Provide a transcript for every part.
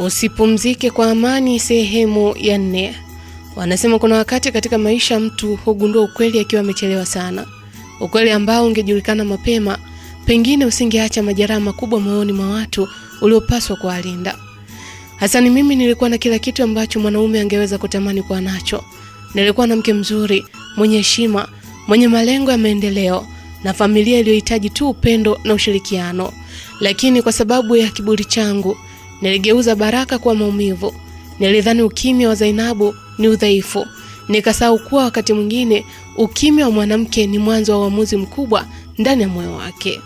Usipumzike kwa amani, sehemu ya 4. Wanasema kuna wakati katika maisha mtu hugundua ukweli akiwa amechelewa sana. Ukweli ambao ungejulikana mapema, pengine usingeacha majeraha makubwa moyoni mwa watu uliopaswa kuwalinda. Hasani, mimi nilikuwa na kila kitu ambacho mwanaume angeweza kutamani kuwa nacho. Nilikuwa na mke mzuri, mwenye heshima, mwenye malengo ya maendeleo na familia iliyohitaji tu upendo na ushirikiano. Lakini kwa sababu ya kiburi changu, niligeuza baraka kuwa maumivu. Nilidhani ukimya wa Zainabu ni udhaifu. Nikasahau kuwa wakati mwingine ukimya wa mwanamke ni mwanzo wa uamuzi mkubwa ndani ya moyo wake.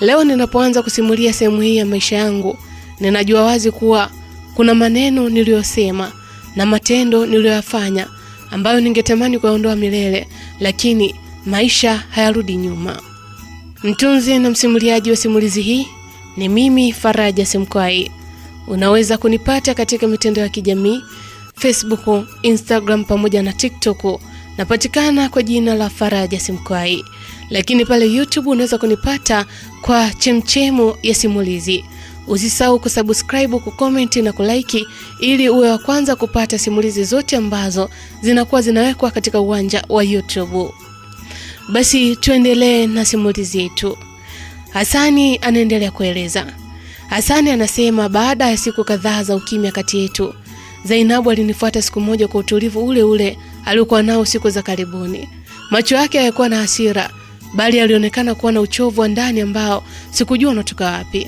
Leo ninapoanza kusimulia sehemu hii ya maisha yangu, ninajua wazi kuwa kuna maneno niliyosema na matendo niliyoyafanya ambayo ningetamani kuondoa milele, lakini maisha hayarudi nyuma. Mtunzi na msimuliaji wa simulizi hii ni mimi, Faraja Simkwai. Unaweza kunipata katika mitandao ya kijamii, Facebook, Instagram pamoja na TikTok. Napatikana kwa jina la Faraja Simkwai. Lakini pale YouTube unaweza kunipata kwa Chemchemu ya Simulizi. Usisahau kusubscribe, kucomment na kulike ili uwe wa kwanza kupata simulizi zote ambazo zinakuwa zinawekwa katika uwanja wa YouTube. Basi tuendelee na simulizi yetu. Hasani anaendelea kueleza. Hasani anasema, baada ya siku kadhaa za ukimya kati yetu, Zainabu alinifuata siku moja kwa utulivu ule ule aliokuwa nao siku za karibuni. Macho yake hayakuwa na hasira, bali alionekana kuwa na uchovu wa ndani ambao sikujua unatoka wapi.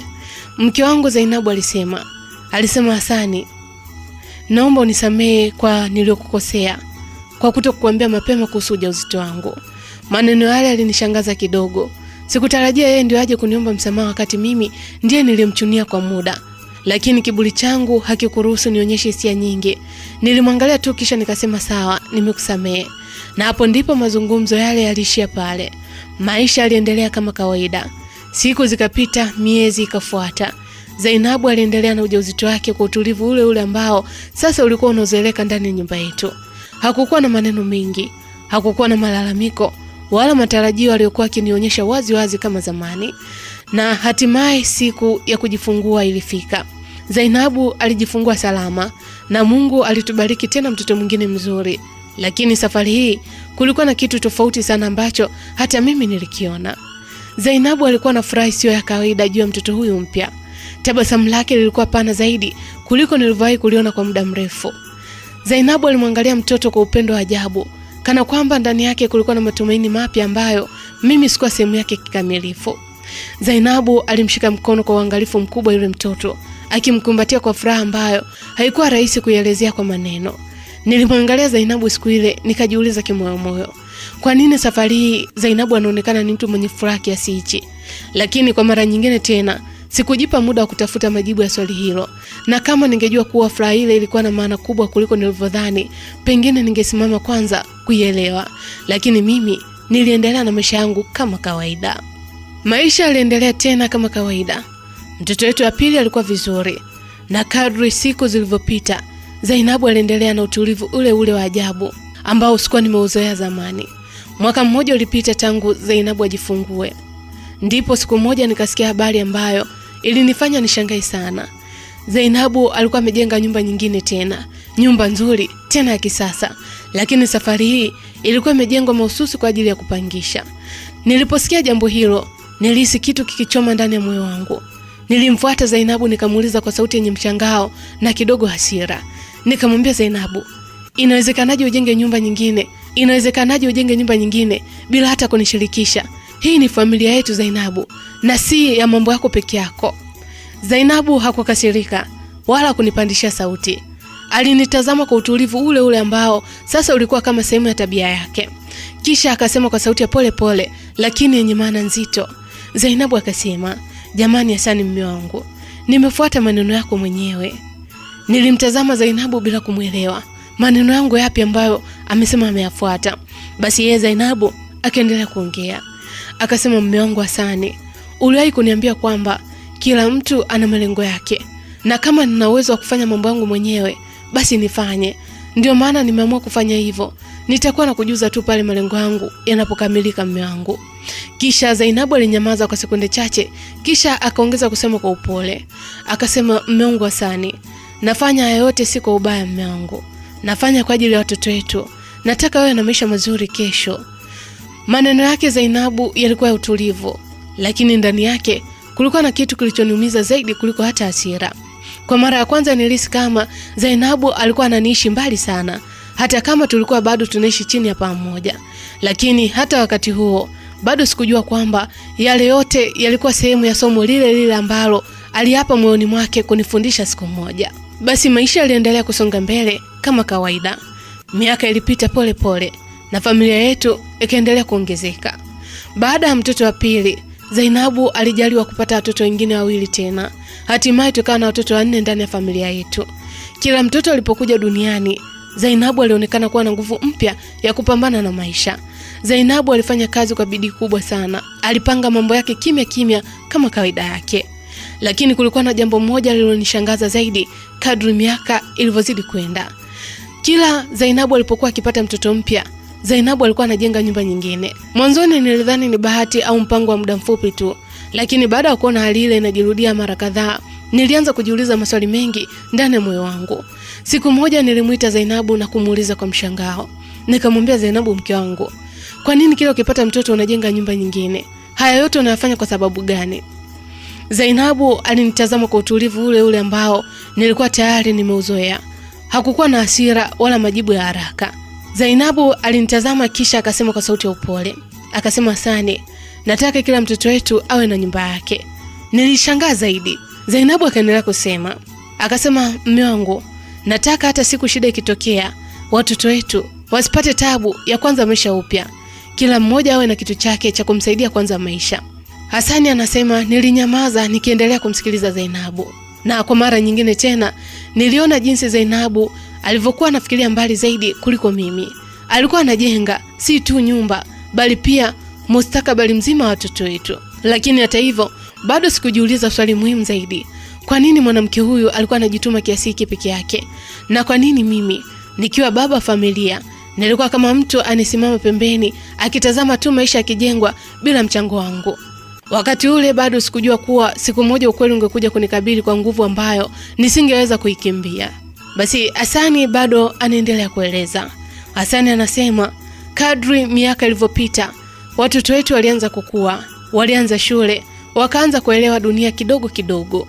Mke wangu, Zainabu alisema, Hasani, naomba unisamehe kwa niliyokukosea, kwa kutokuambia mapema kuhusu ujauzito wangu. Maneno yale yalinishangaza kidogo. Sikutarajia yeye ndio aje kuniomba msamaha wakati mimi ndiye nilimchunia kwa muda. Lakini kiburi changu hakikuruhusu nionyeshe hisia nyingi. Nilimwangalia tu kisha nikasema sawa, nimekusamehe. Na hapo ndipo mazungumzo yale yalishia pale. Maisha yaliendelea kama kawaida. Siku zikapita, miezi ikafuata. Zainabu aliendelea na ujauzito wake kwa utulivu ule ule ambao sasa ulikuwa unazoeleka ndani ya nyumba yetu. Hakukuwa na maneno mengi, hakukuwa na malalamiko wala matarajio aliyokuwa akinionyesha wazi wazi kama zamani. Na hatimaye siku ya kujifungua ilifika. Zainabu alijifungua salama na Mungu alitubariki tena mtoto mwingine mzuri. Lakini safari hii kulikuwa na kitu tofauti sana ambacho hata mimi nilikiona. Zainabu alikuwa na furaha isiyo ya kawaida juu ya mtoto huyu mpya. Tabasamu lake lilikuwa pana zaidi kuliko nilivyowahi kuliona kwa muda mrefu. Zainabu alimwangalia mtoto kwa upendo wa ajabu, kana kwamba ndani yake kulikuwa na matumaini mapya ambayo mimi sikuwa sehemu yake kikamilifu. Zainabu alimshika mkono kwa uangalifu mkubwa yule mtoto, akimkumbatia kwa furaha ambayo haikuwa rahisi kuielezea kwa maneno. Nilimwangalia Zainabu siku ile nikajiuliza kimoyomoyo, kwa nini safari hii Zainabu anaonekana ni mtu mwenye furaha kiasi hichi? Lakini kwa mara nyingine tena sikujipa muda wa kutafuta majibu ya swali hilo. Na kama ningejua kuwa furaha ile ilikuwa na maana kubwa kuliko nilivyodhani, pengine ningesimama kwanza kuielewa. Lakini mimi niliendelea na maisha yangu kama kawaida. Maisha yaliendelea tena kama kawaida. Mtoto wetu wa pili alikuwa vizuri. Na kadri siku zilivyopita, Zainabu aliendelea na utulivu ule ule wa ajabu ambao sikuwa nimeuzoea zamani. Mwaka mmoja ulipita tangu Zainabu ajifungue. Ndipo siku moja nikasikia habari ambayo ilinifanya nishangae sana. Zainabu alikuwa amejenga nyumba nyingine tena, nyumba nzuri tena ya kisasa, lakini safari hii ilikuwa imejengwa mahususi kwa ajili ya kupangisha. Niliposikia jambo hilo, nilihisi kitu kikichoma ndani ya moyo wangu. Nilimfuata Zainabu nikamuuliza kwa sauti yenye mshangao na kidogo hasira. Nikamwambia, Zainabu, inawezekanaje ujenge nyumba nyingine? Inawezekanaje ujenge nyumba nyingine bila hata kunishirikisha? Hii ni familia yetu, Zainabu, na si ya mambo yako peke yako. Zainabu hakukasirika wala kunipandisha sauti. Alinitazama kwa utulivu ule ule ambao sasa ulikuwa kama sehemu ya tabia yake. Kisha akasema kwa sauti ya pole pole lakini yenye maana nzito. Zainabu akasema, jamani Hasani mume wangu, nimefuata maneno yako mwenyewe. Nilimtazama Zainabu bila kumuelewa. Maneno yangu yapi ambayo amesema ameyafuata? Basi yeye Zainabu akaendelea kuongea. Akasema, mume wangu Hasani, uliwahi kuniambia kwamba kila mtu ana malengo yake, na kama nina uwezo wa kufanya mambo yangu mwenyewe basi nifanye. Ndio maana nimeamua kufanya hivyo. Nitakuwa na kujuza tu pale malengo yangu yanapokamilika, mume wangu. Kisha Zainabu alinyamaza kwa sekunde chache, kisha akaongeza kusema kwa upole. Akasema, mume wangu Hasani, nafanya haya yote si kwa ubaya mume wangu. Nafanya kwa ajili ya watoto wetu. Nataka wewe na maisha mazuri kesho. Maneno yake Zainabu yalikuwa ya utulivu, lakini ndani yake kulikuwa na kitu kilichoniumiza zaidi kuliko hata hasira. Kwa mara ya kwanza nilihisi kama Zainabu alikuwa ananiishi mbali sana, hata kama tulikuwa bado tunaishi chini ya paa moja. Lakini hata wakati huo bado sikujua kwamba yale yote yalikuwa sehemu ya somo lile lile ambalo aliapa moyoni mwake kunifundisha siku moja. Basi maisha yaliendelea kusonga mbele kama kawaida. Miaka ilipita pole pole na familia yetu ikaendelea kuongezeka. Baada ya mtoto wa pili, Zainabu alijaliwa kupata watoto wengine wawili tena. Hatimaye tukawa na watoto 4 ndani ya familia yetu. Kila mtoto alipokuja duniani, Zainabu alionekana kuwa na nguvu mpya ya kupambana na maisha. Zainabu alifanya kazi kwa bidii kubwa sana. Alipanga mambo yake kimya kimya kama kawaida yake. Lakini kulikuwa na jambo moja lilonishangaza zaidi kadri miaka ilivyozidi kwenda. Kila Zainabu alipokuwa akipata mtoto mpya, Zainabu alikuwa anajenga nyumba nyingine. Mwanzoni nilidhani ni bahati au mpango wa muda mfupi tu, lakini baada ya kuona hali ile inajirudia mara kadhaa, nilianza kujiuliza maswali mengi ndani ya moyo wangu. Siku moja nilimuita Zainabu na kumuuliza kwa mshangao. Nikamwambia, Zainabu mke wangu, kwa nini kila ukipata mtoto unajenga nyumba nyingine? Haya yote unayofanya kwa sababu gani? Zainabu alinitazama kwa utulivu ule ule ambao nilikuwa tayari nimeuzoea. Hakukuwa na hasira wala majibu ya haraka. Zainabu alinitazama kisha akasema kwa sauti ya upole. Akasema, Sane, nataka kila mtoto wetu awe na nyumba yake. Nilishangaa zaidi. Zainabu akaendelea kusema. Akasema, mume wangu, nataka hata siku shida ikitokea, watoto wetu wasipate tabu ya kwanza maisha upya. Kila mmoja awe na kitu chake cha kumsaidia kwanza maisha. Hasani anasema nilinyamaza nikiendelea kumsikiliza Zainabu. Na kwa mara nyingine tena niliona jinsi Zainabu alivyokuwa anafikiria mbali zaidi kuliko mimi. Alikuwa anajenga si tu nyumba bali pia mustakabali mzima wa watoto wetu. Lakini hata hivyo bado sikujiuliza swali muhimu zaidi. Kwa nini mwanamke huyu alikuwa anajituma kiasi hiki peke yake? Na kwa nini mimi nikiwa baba familia nilikuwa kama mtu anisimama pembeni akitazama tu maisha yakijengwa bila mchango wangu? Wakati ule bado sikujua kuwa siku moja ukweli ungekuja kunikabili kwa nguvu ambayo nisingeweza kuikimbia. Basi Hasani bado anaendelea kueleza. Hasani anasema kadri miaka ilivyopita, watoto wetu walianza kukua, walianza shule, wakaanza kuelewa dunia kidogo kidogo.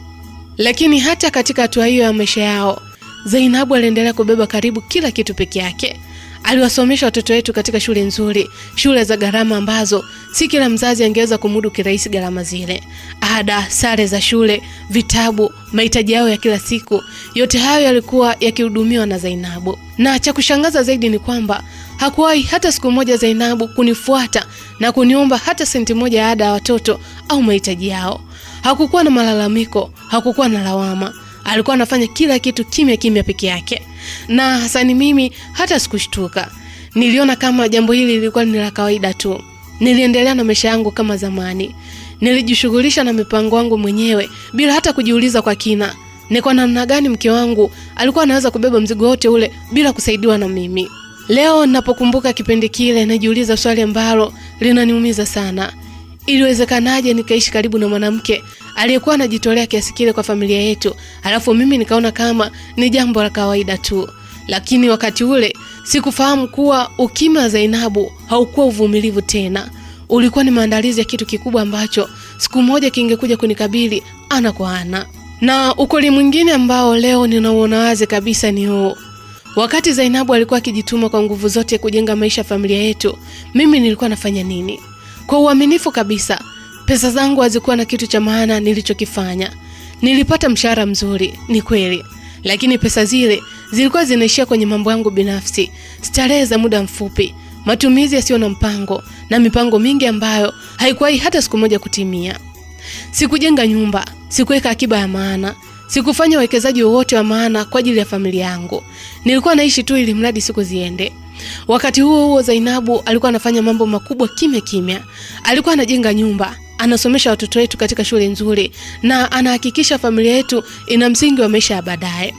Lakini hata katika hatua hiyo ya maisha yao, Zainabu aliendelea kubeba karibu kila kitu peke yake. Aliwasomesha watoto wetu katika shule nzuri, shule za gharama ambazo si kila mzazi angeweza kumudu kirahisi gharama zile. Ada, sare za shule, vitabu, mahitaji yao ya kila siku, yote hayo yalikuwa yakihudumiwa na Zainabu. Na cha kushangaza zaidi ni kwamba hakuwahi hata siku moja Zainabu kunifuata na kuniomba hata senti moja ya ada ya watoto au mahitaji yao. Hakukuwa na malalamiko, hakukuwa na lawama. Alikuwa anafanya kila kitu kimya kimya peke yake. Na Hasani mimi hata sikushtuka. Niliona kama jambo hili lilikuwa ni la kawaida tu. Niliendelea na maisha yangu kama zamani. Nilijishughulisha na mipango yangu mwenyewe bila hata kujiuliza kwa kina ni kwa namna gani mke wangu alikuwa anaweza kubeba mzigo wote ule bila kusaidiwa na mimi. Leo ninapokumbuka kipindi kile najiuliza swali ambalo linaniumiza sana. Iliwezekanaje nikaishi karibu na mwanamke aliyekuwa anajitolea kiasi kile kwa familia yetu, alafu mimi nikaona kama ni jambo la kawaida tu? Lakini wakati ule sikufahamu kuwa ukimya wa Zainabu haukuwa uvumilivu tena. Ulikuwa ni maandalizi ya kitu kikubwa ambacho siku moja kingekuja kunikabili ana kwa ana. Na ukweli mwingine ambao leo ninauona wazi kabisa ni huu. Wakati Zainabu alikuwa akijituma kwa nguvu zote kujenga maisha ya familia yetu, mimi nilikuwa nafanya nini? Kwa uaminifu kabisa, pesa zangu hazikuwa na kitu cha maana nilichokifanya. Nilipata mshahara mzuri, ni kweli, lakini pesa zile zilikuwa zinaishia kwenye mambo yangu binafsi, starehe za muda mfupi, matumizi yasiyo na mpango na mipango mingi ambayo haikuwahi hata siku moja kutimia. Sikujenga nyumba, sikuweka akiba ya maana, sikufanya uwekezaji wowote wa maana kwa ajili ya familia yangu. Nilikuwa naishi tu ili mradi siku ziende. Wakati huo Zainabu alikuwa anafanya mambo makubwa kimya kimya. Alikuwa anajenga nyumba, anasomesha watoto wetu katika shule nzuri, na anahakikisha familia yetu ina msingi wa maisha ya baadaye.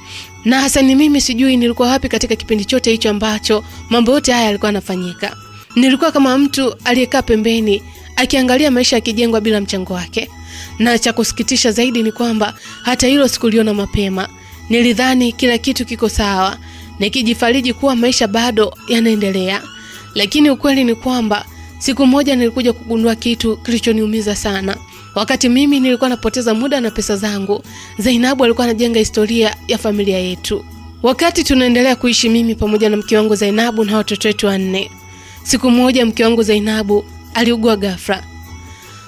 Na Hasani mimi sijui nilikuwa wapi katika kipindi chote hicho ambacho mambo yote haya yalikuwa yanafanyika. Nilikuwa kama mtu aliyekaa pembeni akiangalia maisha yakijengwa bila mchango wake. Na cha kusikitisha zaidi ni kwamba hata hilo sikuliona mapema. Nilidhani kila kitu kiko sawa, nikijifariji kuwa maisha bado yanaendelea. Lakini ukweli ni kwamba siku moja nilikuja kugundua kitu kilichoniumiza sana. Wakati mimi nilikuwa napoteza muda na pesa zangu, Zainabu alikuwa anajenga historia ya familia yetu. Wakati tunaendelea kuishi mimi pamoja na mke wangu Zainabu na watoto wetu 4, siku moja mke wangu Zainabu aliugua ghafla.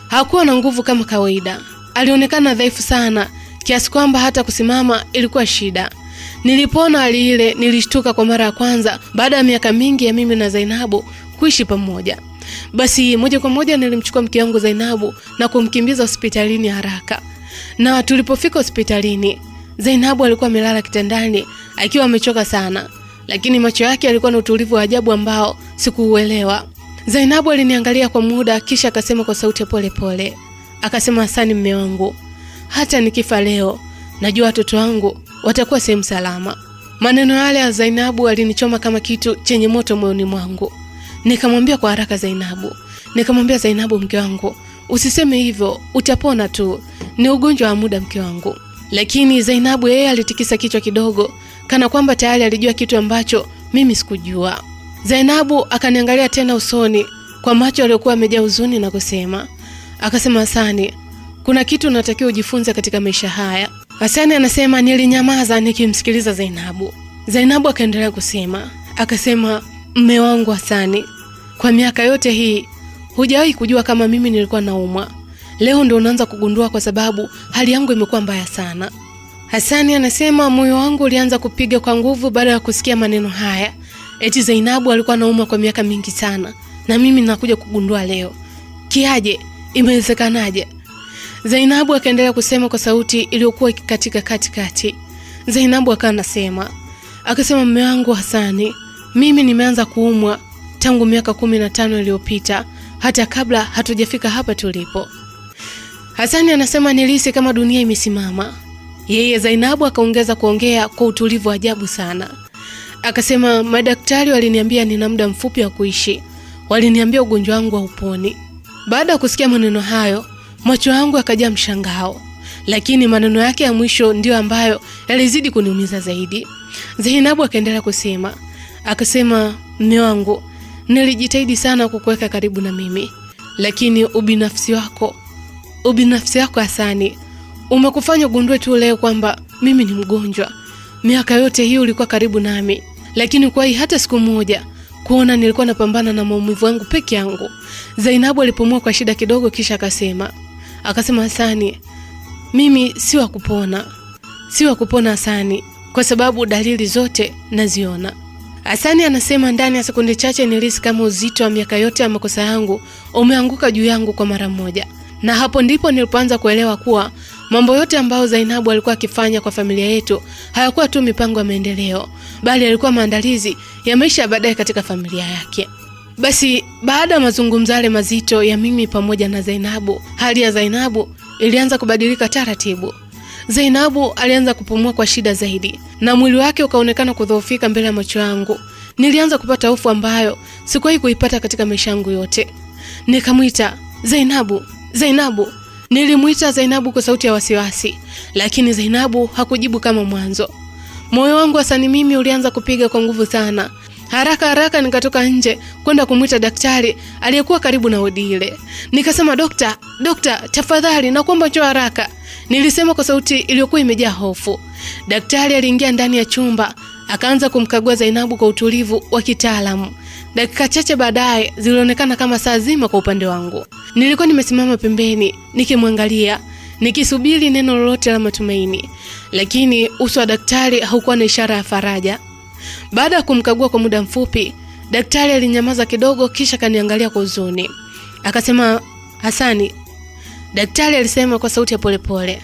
Hakuwa na nguvu kama kawaida. Alionekana dhaifu sana kiasi kwamba hata kusimama ilikuwa shida. Nilipoona hali ile nilishtuka kwa mara ya kwanza baada ya miaka mingi ya mimi na Zainabu kuishi pamoja. Basi moja kwa moja nilimchukua mke wangu Zainabu na kumkimbiza hospitalini haraka. Na tulipofika hospitalini, Zainabu alikuwa amelala kitandani akiwa amechoka sana, lakini macho yake yalikuwa na utulivu wa ajabu ambao sikuuelewa. Zainabu aliniangalia kwa muda kisha akasema kwa sauti ya pole, akasema, "Hasani mume wangu, hata nikifa leo najua watoto wangu watakuwa sehemu salama." Maneno yale ya Zainabu alinichoma kama kitu chenye moto moyoni mwangu. Nikamwambia kwa haraka Zainabu, mke wangu, usiseme hivyo, utapona tu. Ni ugonjwa wa muda mke wangu. Lakini Zainabu yeye alitikisa kichwa kidogo kana kwamba tayari alijua kitu ambacho mimi sikujua. Zainabu akaniangalia tena usoni kwa macho yaliyokuwa yamejaa huzuni na akasema, "Hasani, kuna kitu unatakiwa ujifunze katika maisha haya." Hasani anasema nilinyamaza nikimsikiliza Zainabu. Zainabu akaendelea akasema, "Mume wangu Hasani, kwa miaka yote hii hujawahi kujua kama mimi nilikuwa naumwa. Leo ndio unaanza kugundua kwa sababu hali yangu imekuwa mbaya sana." Hasani anasema moyo wangu ulianza kupiga kwa nguvu baada ya kusikia maneno haya. Eti Zainabu alikuwa naumwa kwa miaka mingi sana na mimi nakuja kugundua leo. Kiaje? Imewezekanaje? Zainabu akaendelea kusema kwa sauti iliyokuwa katikati. Zainabu akasema, "Mume wangu Hasani, mimi nimeanza kuumwa tangu miaka 15 iliyopita, hata kabla hatujafika hapa tulipo." Hasani anasema nilihisi kama dunia imesimama. Yeye Zainabu akaongeza kuongea kwa utulivu wa ajabu sana. Akasema, "Madaktari waliniambia nina muda mfupi wa kuishi. Waliniambia ugonjwa wangu hauponi." Baada ya kusikia maneno hayo, macho yangu yakajaa mshangao. Lakini maneno yake ya mwisho ndio ambayo yalizidi kuniumiza zaidi. Zainabu akaendelea akasema, "Mume wangu, nilijitahidi sana kukuweka karibu na mimi. Lakini ubinafsi wako Hasani, umekufanya ugundue tu leo kwamba mimi ni mgonjwa. Miaka yote hii ulikuwa karibu nami, lakini kwa hii hata siku moja kuona nilikuwa napambana na maumivu yangu peke yangu." Zainabu alipumua kwa shida kidogo kisha akasema, "Hasani, mimi si wa kupona Hasani, kwa sababu dalili zote naziona." Hasani anasema ndani ya sekunde chache nilihisi kama uzito wa miaka yote ya makosa yangu umeanguka juu yangu kwa mara moja. Na hapo ndipo nilipoanza kuelewa kuwa mambo yote ambayo Zainabu alikuwa akifanya kwa familia yetu hayakuwa tu mipango ya maendeleo, bali yalikuwa maandalizi ya maisha baadaye katika familia yake. Basi baada ya mazungumzo yale mazito ya mimi pamoja na Zainabu, hali ya Zainabu ilianza kubadilika taratibu. Zainabu alianza kupumua kwa shida zaidi na mwili wake ukaonekana kudhoofika mbele ya macho yangu. Nilianza kupata hofu ambayo sikuwahi kuipata katika maisha yangu yote. Nikamwita, Zainabu. Nilimuita Zainabu kwa sauti ya wasiwasi, lakini Zainabu hakujibu kama mwanzo. Moyo wangu Hasani mimi ulianza kupiga kwa nguvu sana. Haraka nikatoka nje kwenda kumuita daktari aliyekuwa karibu na wodi ile. Nikasema, Dokta, tafadhali nakuomba njoo haraka." Nilisema kwa sauti iliyokuwa imejaa hofu. Daktari aliingia ndani ya chumba, akaanza kumkagua Zainabu kwa utulivu wa kitaalamu. Dakika chache baadaye zilionekana kama saa zima kwa upande wangu. Nilikuwa nimesimama pembeni nikimwangalia, nikisubiri neno lolote la matumaini, lakini uso wa daktari haukuwa na ishara ya faraja. Baada ya kumkagua kwa muda mfupi, daktari alinyamaza kidogo kisha kaniangalia kwa huzuni. Akasema, "Hasani." Daktari alisema kwa sauti ya polepole.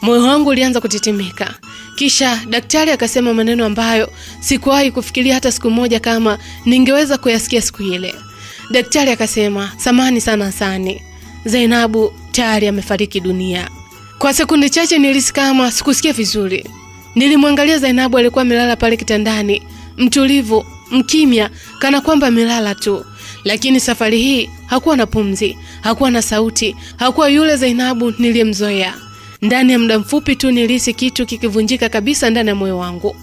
Moyo wangu ulianza kutetemeka. Kisha daktari akasema maneno ambayo sikuwahi kufikiria hata siku moja kama ningeweza kuyasikia siku ile. Daktari akasema, "Samahani sana Hasani, Zainabu tayari amefariki dunia." Kwa sekunde chache nilihisi kama sikusikia vizuri. Nilimwangalia Zainabu, alikuwa amelala pale kitandani, mtulivu, mkimya, kana kwamba amelala tu. Lakini safari hii hakuwa na pumzi, hakuwa na sauti, hakuwa yule Zainabu niliyemzoea. Ndani ya muda mfupi tu nilihisi kitu kikivunjika kabisa ndani ya moyo wangu.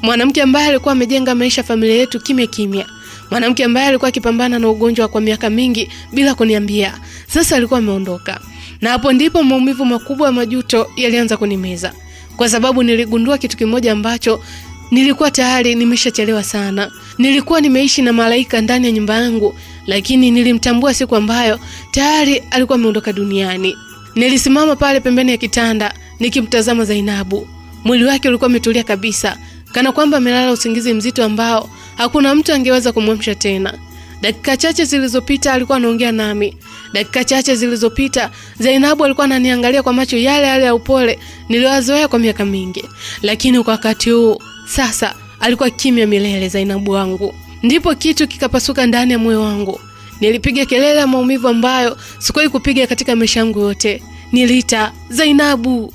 Mwanamke ambaye alikuwa amejenga maisha familia yetu kimya kimya. Mwanamke ambaye alikuwa akipambana na ugonjwa kwa miaka mingi bila kuniambia, sasa alikuwa ameondoka. Na hapo ndipo maumivu makubwa ya majuto yalianza kunimeza. Kwa sababu niligundua kitu kimoja ambacho nilikuwa tayari nimeshachelewa sana. Nilikuwa nimeishi na malaika ndani ya nyumba yangu, lakini nilimtambua siku ambayo tayari alikuwa ameondoka duniani. Nilisimama pale pembeni ya kitanda nikimtazama Zainabu. Mwili wake ulikuwa umetulia kabisa, kana kwamba amelala usingizi mzito ambao hakuna mtu angeweza kumwamsha tena. Dakika chache zilizopita alikuwa anaongea nami. Dakika chache zilizopita Zainabu alikuwa ananiangalia kwa macho yale yale ya upole niliyozoea kwa miaka mingi. Lakini kwa wakati huu sasa alikuwa kimya milele Zainabu wangu. Ndipo kitu kikapasuka ndani ya moyo wangu. Nilipiga kelele ya maumivu ambayo sikuwahi kupiga katika maisha yangu yote. Niliita Zainabu.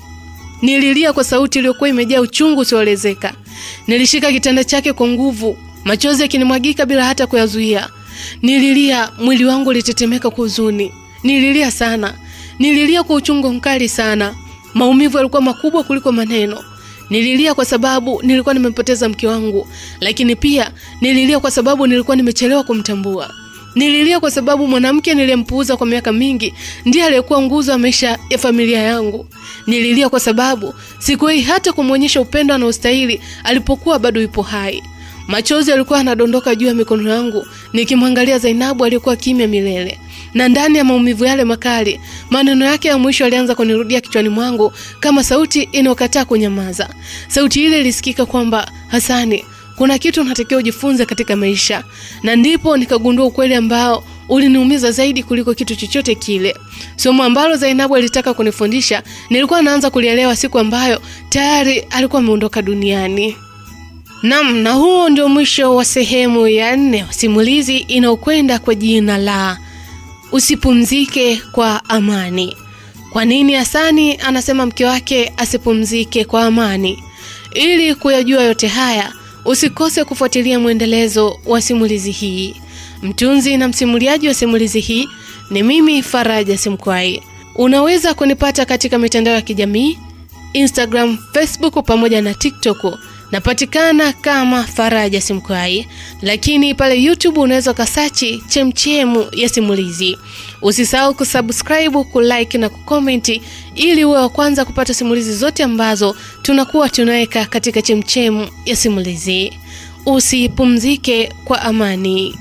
Nililia kwa sauti iliyokuwa imejaa uchungu usioelezeka. Nilishika kitanda chake kwa nguvu, machozi yakinimwagika bila hata kuyazuia. Nililia, mwili wangu ulitetemeka kwa huzuni. Nililia sana. Nililia kwa uchungu mkali sana. Maumivu yalikuwa makubwa kuliko maneno. Nililia kwa sababu nilikuwa nimempoteza mke wangu, lakini pia nililia kwa sababu nilikuwa nimechelewa kumtambua. Nililia kwa sababu mwanamke niliyempuuza kwa miaka mingi ndiye aliyekuwa nguzo ya maisha ya familia yangu. Nililia kwa sababu sikuwahi hata kumuonyesha upendo na ustahili alipokuwa bado yupo hai. Machozi yalikuwa yanadondoka juu ya mikono yangu nikimwangalia Zainabu aliyekuwa kimya milele. Na ndani ya maumivu yale makali, maneno yake ya mwisho alianza kunirudia kichwani mwangu kama sauti inayokataa kunyamaza. Sauti ile ilisikika kwamba, Hasani, kuna kitu unatakiwa ujifunze katika maisha. Na ndipo nikagundua ukweli ambao uliniumiza zaidi kuliko kitu chochote kile. Somo ambalo Zainabu alitaka kunifundisha nilikuwa naanza kulielewa siku ambayo tayari alikuwa ameondoka duniani. Na huo ndio mwisho wa sehemu ya 4 simulizi inayokwenda kwa jina la Usipumzike kwa Amani. Kwa nini Hasani anasema mke wake asipumzike kwa amani? Ili kuyajua yote haya, usikose kufuatilia muendelezo wa simulizi hii. Mtunzi na msimuliaji wa simulizi hii ni mimi Faraja Simkwai. Unaweza kunipata katika mitandao ya kijamii, Instagram, Facebook pamoja na TikTok. Napatikana kama Faraja Simkwai, lakini pale YouTube unaweza kusachi Chemchemu ya Simulizi. Usisahau kusubscribe, kulike na kucomment ili uwe wa kwanza kupata simulizi zote ambazo tunakuwa tunaweka katika Chemchemu ya Simulizi. Usipumzike kwa amani.